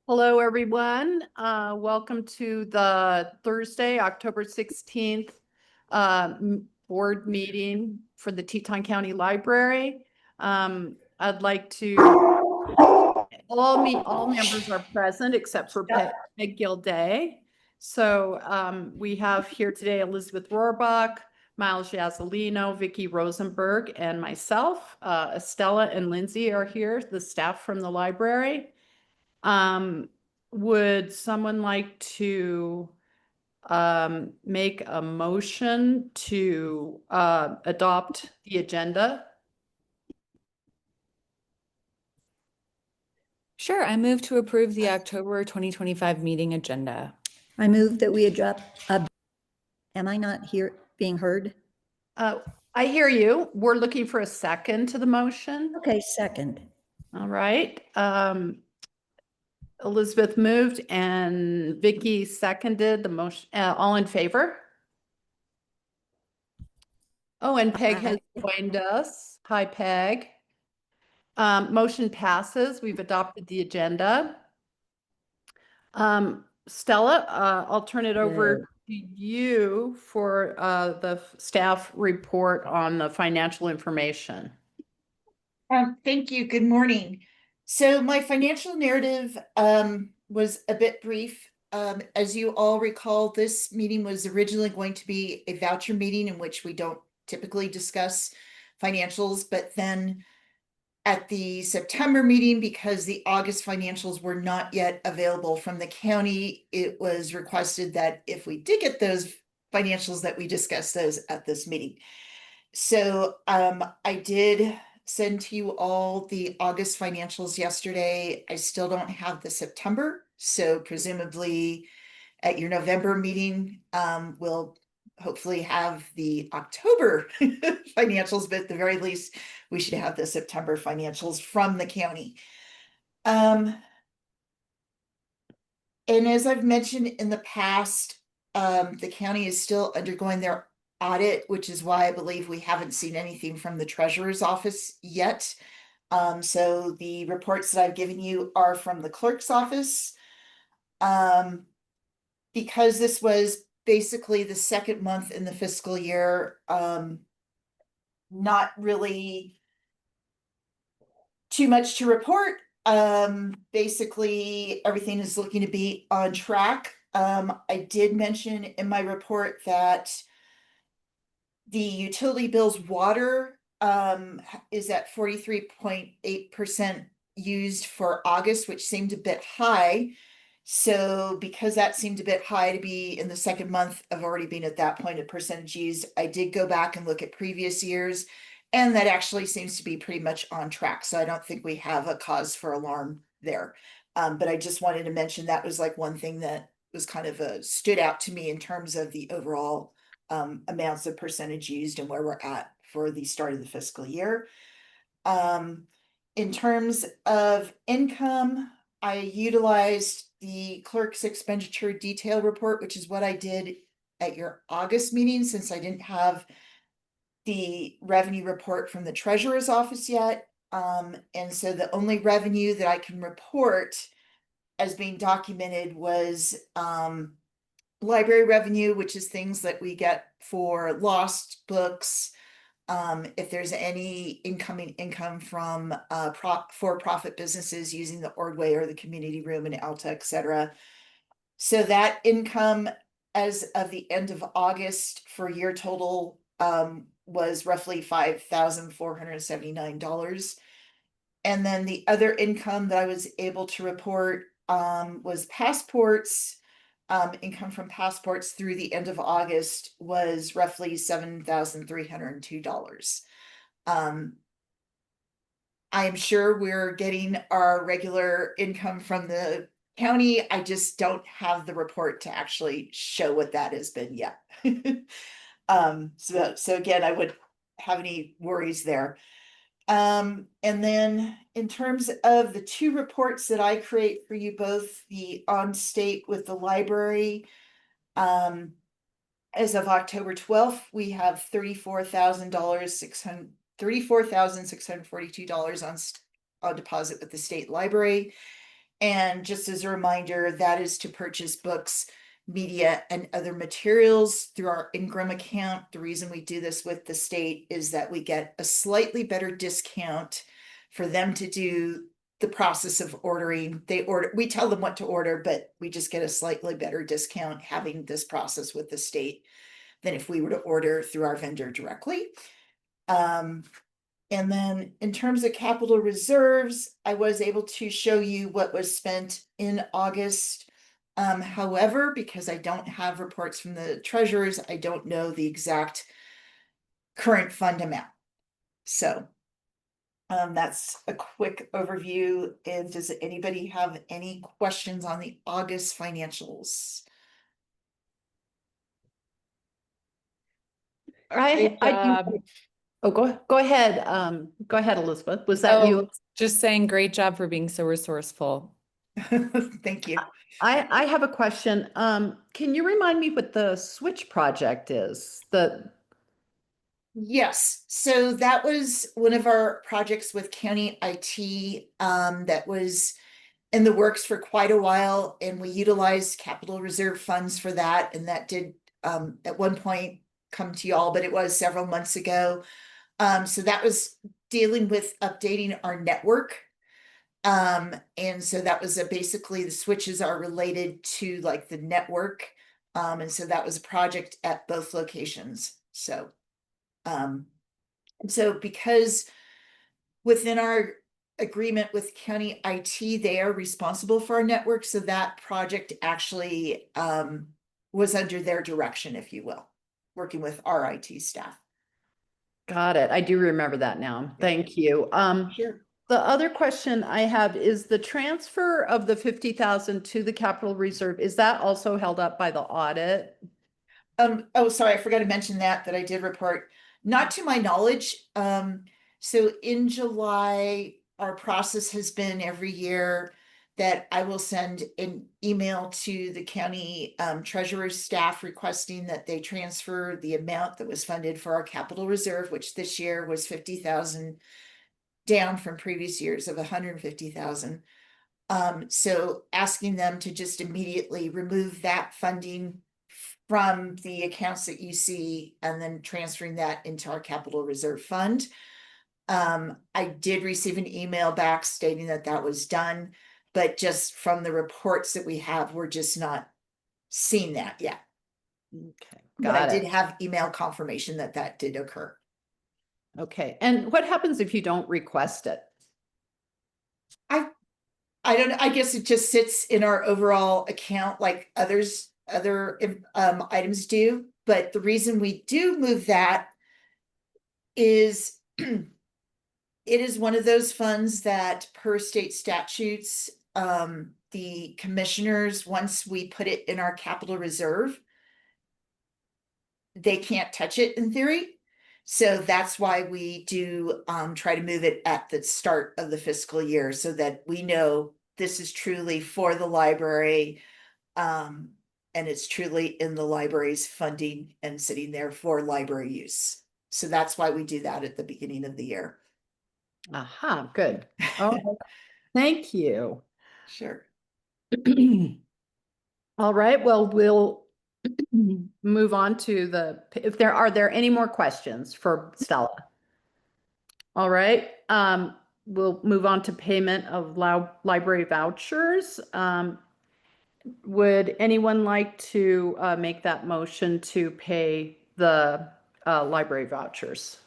Hello, everyone. Welcome to the Thursday, October 16th board meeting for the Teton County Library. I'd like to, all members are present except for Peg Gilday. So we have here today Elizabeth Rohrbach, Miles Yazzelino, Vicki Rosenberg, and myself. Estella and Lindsay are here, the staff from the library. Would someone like to make a motion to adopt the agenda? Sure, I move to approve the October 2025 meeting agenda. I move that we adopt. Am I not being heard? I hear you. We're looking for a second to the motion. Okay, second. All right. Elizabeth moved and Vicki seconded the motion. All in favor? Oh, and Peg has joined us. Hi, Peg. Motion passes. We've adopted the agenda. Stella, I'll turn it over to you for the staff report on the financial information. Thank you. Good morning. So my financial narrative was a bit brief. As you all recall, this meeting was originally going to be a voucher meeting in which we don't typically discuss financials, but then at the September meeting, because the August financials were not yet available from the county, it was requested that if we did get those financials, that we discuss those at this meeting. So I did send to you all the August financials yesterday. I still don't have the September, so presumably at your November meeting, we'll hopefully have the October financials, but at the very least, we should have the September financials from the county. And as I've mentioned in the past, the county is still undergoing their audit, which is why I believe we haven't seen anything from the treasurer's office yet. So the reports that I've given you are from the clerk's office. Because this was basically the second month in the fiscal year, not really too much to report. Basically everything is looking to be on track. I did mention in my report that the utility bills water is at 43.8% used for August, which seemed a bit high. So because that seemed a bit high to be in the second month of already being at that point of percentage used, I did go back and look at previous years, and that actually seems to be pretty much on track. So I don't think we have a cause for alarm there. But I just wanted to mention that was like one thing that was kind of stood out to me in terms of the overall amounts of percentage used and where we're at for the start of the fiscal year. In terms of income, I utilized the clerk's expenditure detail report, which is what I did at your August meeting, since I didn't have the revenue report from the treasurer's office yet. And so the only revenue that I can report as being documented was library revenue, which is things that we get for lost books, if there's any incoming income from for-profit businesses using the Ordway or the community room in Alta, etc. So that income as of the end of August for year total was roughly $5,479. And then the other income that I was able to report was passports. Income from passports through the end of August was roughly $7,302. I am sure we're getting our regular income from the county. I just don't have the report to actually show what that has been yet. So again, I wouldn't have any worries there. And then in terms of the two reports that I create for you both, the on state with the library, as of October 12th, we have $34,642 on deposit with the state library. And just as a reminder, that is to purchase books, media, and other materials through our Ingram account. The reason we do this with the state is that we get a slightly better discount for them to do the process of ordering. We tell them what to order, but we just get a slightly better discount having this process with the state than if we were to order through our vendor directly. And then in terms of capital reserves, I was able to show you what was spent in August. However, because I don't have reports from the treasurers, I don't know the exact current fund amount. So that's a quick overview. And does anybody have any questions on the August financials? Great I job. do. Oh, go ahead. Go ahead, Elizabeth. Was that you? Oh, just saying great job for being so resourceful. Thank you. I have a question. Can you remind me what the switch project is? Yes, so that was one of our projects with county IT that was in the works for quite a while, and we utilized capital reserve funds for that, and that did at one point come to y'all, but it was several months ago. So that was dealing with updating our network. And so that was basically the switches are related to like the network. And so that was a project at both locations. So because within our agreement with county IT, they are responsible for our network. So that project actually was under their direction, if you will, working with our IT staff. Got it. I do remember that now. Thank you. Sure. The other question I have is the transfer of the 50,000 to the capital reserve, is that also held up by the audit? Oh, sorry, I forgot to mention that I did report, not to my knowledge. So in July, our process has been every year that I will send an email to the county treasurer's staff requesting that they transfer the amount that was funded for our capital reserve, which this year was 50,000, down from previous years of 150,000. So asking them to just immediately remove that funding from the accounts that you see and then transferring that into our capital reserve fund. I did receive an email back stating that that was done, but just from the reports that we have, we're just not seeing that yet. Okay, But I got did it. have email confirmation that that did occur. Okay, and what happens if you don't request it? I don't know, I guess it just sits in our overall account like other items do, but the reason we do move that is it is one of those funds that per state statutes, the commissioners, once we put it in our capital reserve, they can't touch it in theory. So that's why we do try to move it at the start of the fiscal year so that we know this is truly for the library. And it's truly in the library's funding and sitting there for library use. So that's why we do that at the beginning of the year. Aha, good. Oh, thank you. Sure. All right, well, we'll move on to if are there any more questions for Stella? All right, we'll move on to payment of library vouchers. Would anyone like to make that motion to pay the library vouchers?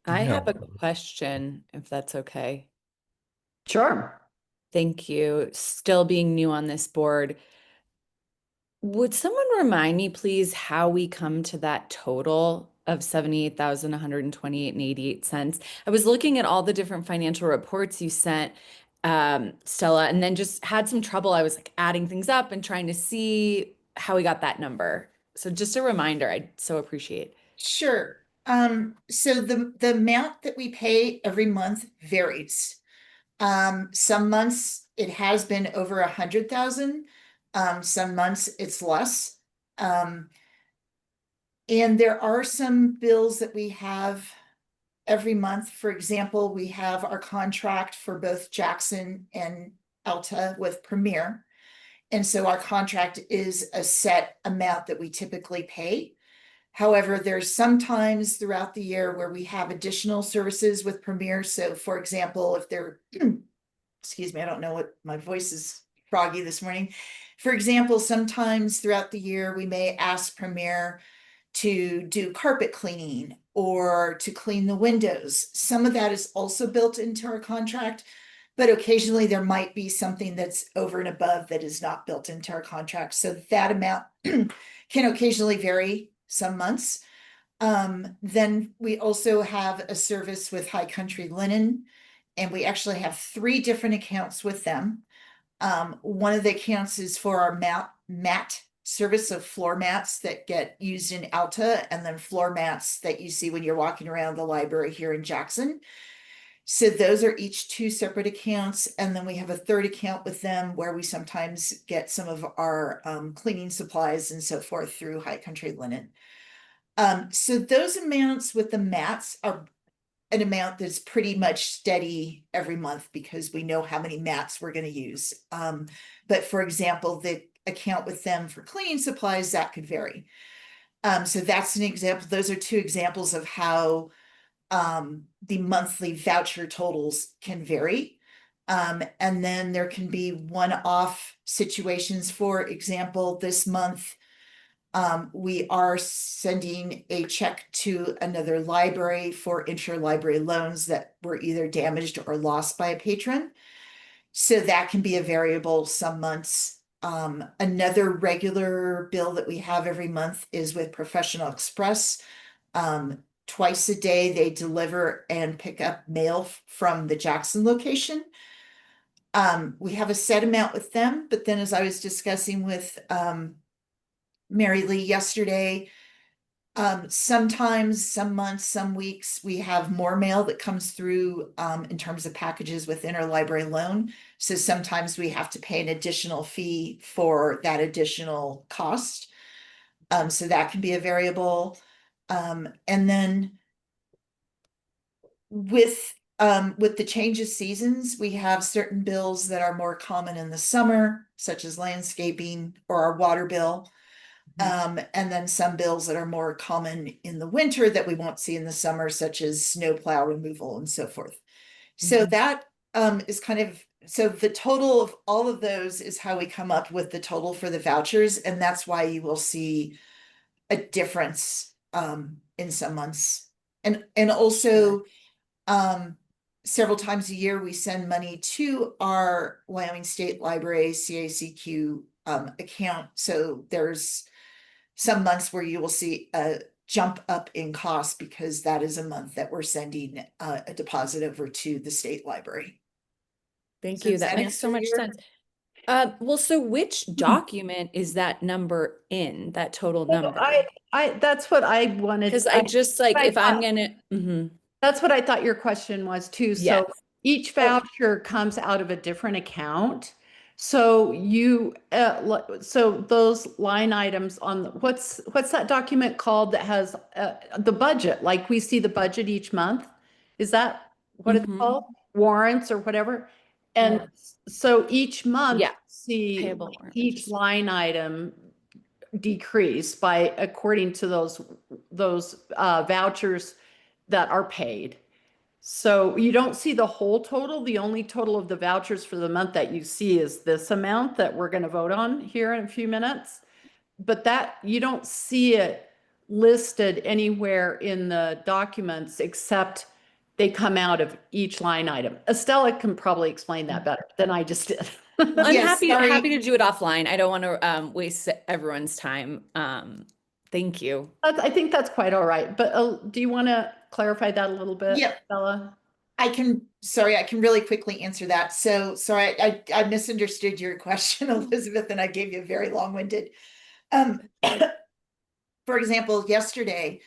I have No. a question, if that's okay. Sure. Thank you. Still being new on this board. Would someone remind me, please, how we come to that total of 78,128.88 cents? I was looking at all the different financial reports you sent, Stella, and then just had some trouble. I was like adding things up and trying to see how we got that number. So just a reminder, I'd so appreciate. Sure. So the amount that we pay every month varies. Some months it has been over 100,000. Some months it's less. And there are some bills that we have every month. For example, we have our contract for both Jackson and Alta with Premier. And so our contract is a set amount that we typically pay. However, there's some times throughout the year where we have additional services with Premier. So for example, if they're, excuse me, I don't know what, my voice is froggy this morning. For example, sometimes throughout the year, we may ask Premier to do carpet cleaning or to clean the windows. Some of that is also built into our contract, but occasionally there might be something that's over and above that is not built into our contract. So that amount can occasionally vary some months. Then we also have a service with High Country Linen, and we actually have 3 different accounts with them. One of the accounts is for our mat service of floor mats that get used in Alta, and then floor mats that you see when you're walking around the library here in Jackson. So those are each 2 separate accounts. And then we have a 3rd account with them where we sometimes get some of our cleaning supplies and so forth through High Country Linen. So those amounts with the mats are an amount that's pretty much steady every month because we know how many mats we're going to use. But for example, the account with them for cleaning supplies, that could vary. So that's an example. Those are 2 examples of how the monthly voucher totals can vary. And then there can be one-off situations. For example, this month, we are sending a check to another library for interlibrary loans that were either damaged or lost by a patron. So that can be a variable some months. Another regular bill that we have every month is with Professional Express. Twice a day, they deliver and pick up mail from the Jackson location. We have a set amount with them, but then as I was discussing with Mary Lee yesterday, sometimes, some months, some weeks, we have more mail that comes through in terms of packages with interlibrary loan. So sometimes we have to pay an additional fee for that additional cost. So that can be a variable. And then with the change of seasons, we have certain bills that are more common in the summer, such as landscaping or our water bill. And then some bills that are more common in the winter that we won't see in the summer, such as snowplow removal and so forth. So that is kind of, so the total of all of those is how we come up with the total for the vouchers. And that's why you will see a difference in some months. And also several times a year, we send money to our Wyoming State Library CACQ account. So there's some months where you will see a jump up in cost because that is a month that we're sending a deposit over to the state library. Thank So you. does That that makes so answer much your- sense. Well, so which document is that number in, that total number? That's what I wanted. Because I just like, I if I'm thought- gonna, That's what I thought your question was too. So Yes. each voucher comes out of a different account. So you, so those line items on, what's that document called that has the budget? Like we see the budget each month? Is that what it's Mhm. called? Warrants or whatever? And so each month, Yeah. see Payable warrant each registry. line item decrease by according to those vouchers that are paid. So you don't see the whole total. The only total of the vouchers for the month that you see is this amount that we're going to vote on here in a few minutes. But that you don't see it listed anywhere in the documents except they come out of each line item. Estella can probably explain that better than I just did. Well, I'm Yes, sorry. happy to do it offline. I don't want to waste everyone's time. Thank you. I think that's quite all right. But do you want to clarify that a little bit, Yep. Estella? I can really quickly answer that. So sorry, I misunderstood your question, Elizabeth, and I gave you a very long-winded. For example, yesterday,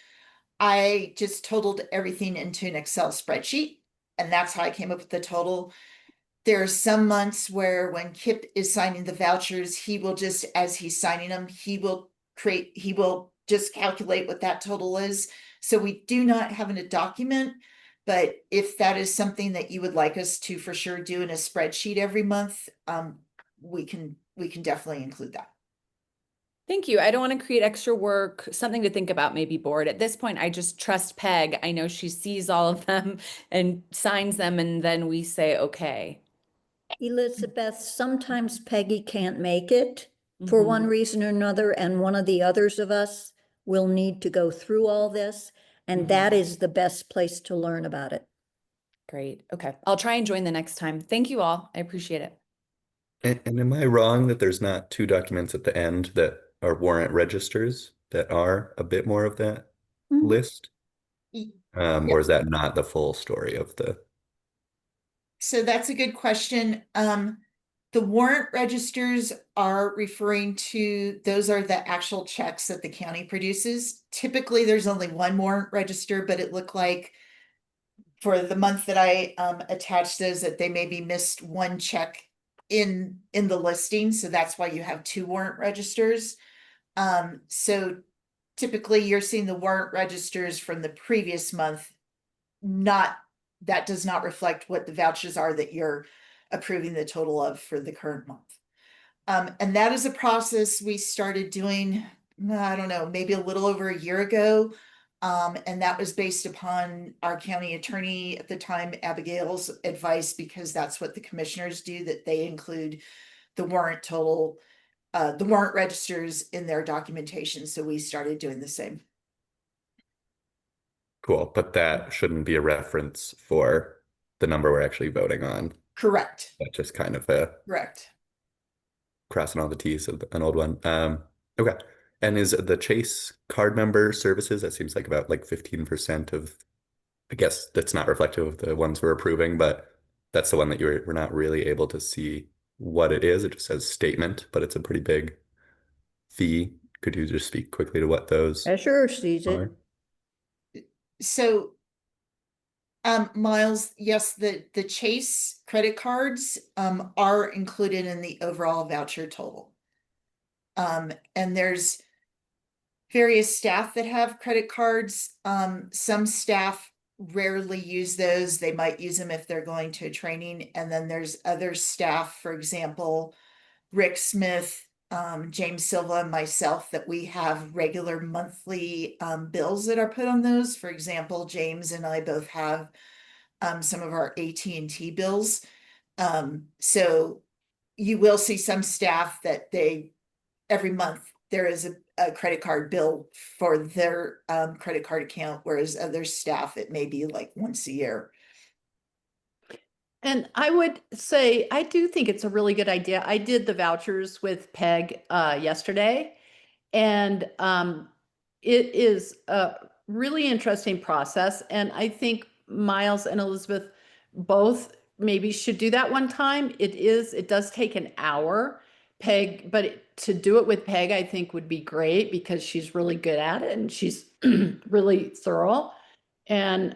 I just totaled everything into an Excel spreadsheet, and that's how I came up with the total. There are some months where when Kip is signing the vouchers, he will just, as he's signing them, he will just calculate what that total is. So we do not have in a document, But if that is something that you would like us to for sure do in a spreadsheet every month, we can definitely include that. Thank you. I don't want to create extra work, something to think about, maybe board. At this point, I just trust Peg. I know she sees all of them and signs them, and then we say, okay. Elizabeth, sometimes Peggy can't make it for Mhm. one reason or another, and one of the others of us will need to go through all this, and that is the best place to learn about it. Great. Okay. I'll try and join the next time. Thank you all. I appreciate it. And am I wrong that there's not two documents at the end that are warrant registers that are a bit more of that Mhm. list? Y- Or is that not the full story of the? So that's a good question. The warrant registers are referring to, those are the actual checks that the county produces. Typically, there's only one warrant register, but it looked like for the month that I attached those, that they maybe missed one check in the listing, so that's why you have two warrant registers. So typically you're seeing the warrant registers from the previous month, not, that does not reflect what the vouchers are that you're approving the total of for the current month. And that is a process we started doing, I don't know, maybe a little over a year ago. And that was based upon our county attorney at the time, Abigail's advice, because that's what the commissioners do, that they include the warrant total, the warrant registers in their documentation. So we started doing the same. Cool, but that shouldn't be a reference for the number we're actually voting on. Correct. That's just kind of a Correct. crossing all the T's of an old one. Okay. And is the Chase card member services, that seems like about like 15% of, I guess that's not reflective of the ones we're approving, but that's the one that we're not really able to see what it is. It just says statement, but it's a pretty big fee. Could you just speak quickly to what those Treasurer sees it. are? So Miles, yes, the Chase credit cards are included in the overall voucher total. And there's various staff that have credit cards. Some staff rarely use those. They might use them if they're going to a training. And then there's other staff, for example, Rick Smith, James Silva, and myself, that we have regular monthly bills that are put on those. For example, James and I both have some of our AT&T bills. So you will see some staff that they, every month there is a credit card bill for their credit card account, whereas other staff, it may be like once a year. And I would say, I do think it's a really good idea. I did the vouchers with Peg yesterday, and it is a really interesting process. And I think Miles and Elizabeth both maybe should do that one time. It does take an hour, Peg, but to do it with Peg, I think would be great because she's really good at it and she's really thorough. And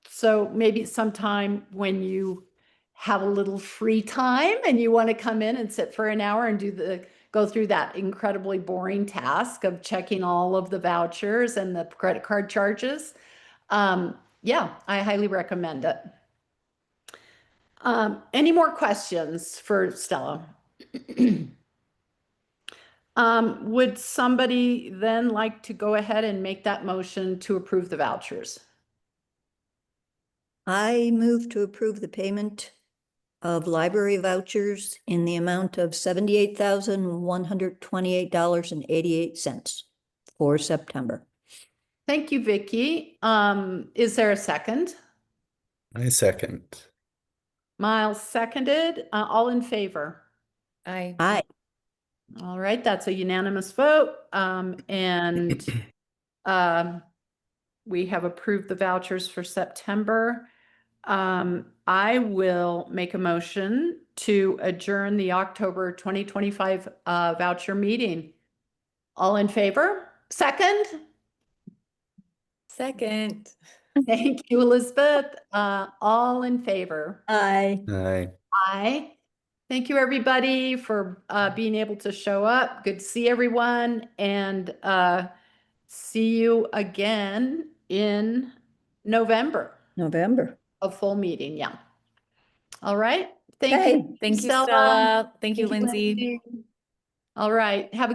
so maybe sometime when you have a little free time and you want to come in and sit for an hour and go through that incredibly boring task of checking all of the vouchers and the credit card charges. Yeah, I highly recommend it. Any more questions for Stella? Would somebody then like to go ahead and make that motion to approve the vouchers? I move to approve the payment of library vouchers in the amount of $78,128.88 for September. Thank you, Vicky. Is there a second? I second. Miles seconded. All in favor? Aye. All right, that's a unanimous vote. And we have approved the vouchers for September. I will make a motion to adjourn the October 2025 voucher meeting. All in favor? Second? Second. Thank you, Elizabeth. All in favor? Aye. Aye. Aye. Thank you, everybody, for being able to show up. Good to see everyone, and see you again in November. November. a full meeting, yeah. All right, thank Okay. you. Thank you, Stella. Thank you, Lindsay. All right, have a good